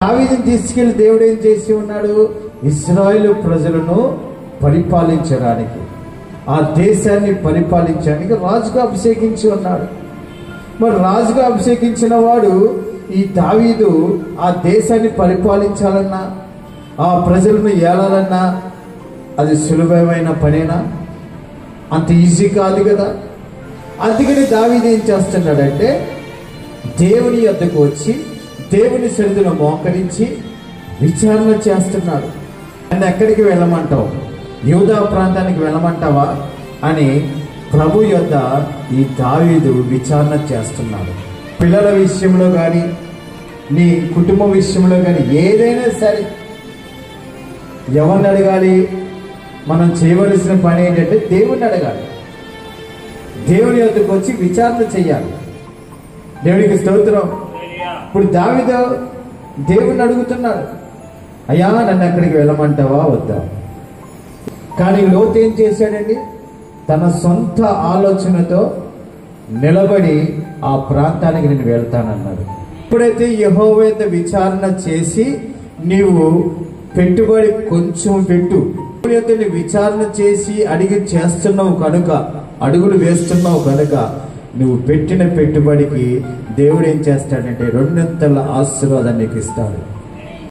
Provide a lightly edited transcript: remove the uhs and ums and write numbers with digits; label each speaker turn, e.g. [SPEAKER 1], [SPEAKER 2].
[SPEAKER 1] దావీదుని తీసుకెళ్లి దేవుడు ఏం చేసి ఉన్నాడు? ఇశ్రాయేలు ప్రజలను పరిపాలించడానికి, ఆ దేశాన్ని పరిపాలించడానికి రాజుగా అభిషేకించి ఉన్నాడు. మరి రాజుగా అభిషేకించిన వాడు ఈ దావీదు ఆ దేశాన్ని పరిపాలించాలన్నా, ఆ ప్రజలను ఏలాలన్నా అది సులభమైన పనేనా? అంత ఈజీ కాదు కదా. అందుకని దావీదు ఏం చేస్తున్నాడంటే దేవుని యొద్దకు వచ్చి దేవుని సన్నిధిలో మోకరించి విచారణ చేస్తున్నాడు. అండ్ ఎక్కడికి వెళ్ళమంటావు? యూదా ప్రాంతానికి వెళ్ళమంటావా అని ప్రభు యొద్ద ఈ దావీదు విచారణ చేస్తున్నాడు. పిల్లల విషయంలో కానీ, నీ కుటుంబ విషయంలో కానీ ఏదైనా సరే ఎవరిని అడగాలి? మనం చేయవలసిన పని ఏంటంటే దేవుణ్ణి అడగాలి. దేవుని యొద్దకు వచ్చి విచారణ చెయ్యాలి. దేవునికి స్తోత్రం. ఇప్పుడు దావీదు దేవుణ్ణి అడుగుతున్నాడు, అయ్యా నన్ను ఎక్కడికి వెళ్ళమంటావా వద్దా? కానీ లోతు ఏం చేశాడండి? తన సొంత ఆలోచనతో నిలబడి ఆ ప్రాంతానికి నేను వెళ్తానన్నాడు. ఎప్పుడైతే యెహోవా యొద్ద విచారణ చేసి నీవు పెట్టుబడి కొంచెం పెట్టు, దేవుని విచారణ చేసి అడిగి చేస్తున్నావు కనుక, అడుగులు వేస్తున్నావు కనుక నువ్వు పెట్టిన పెట్టుబడికి దేవుడు ఏం చేస్తాడంటే 2 ఆశీర్వాదాన్ని నీకు ఇస్తాడు.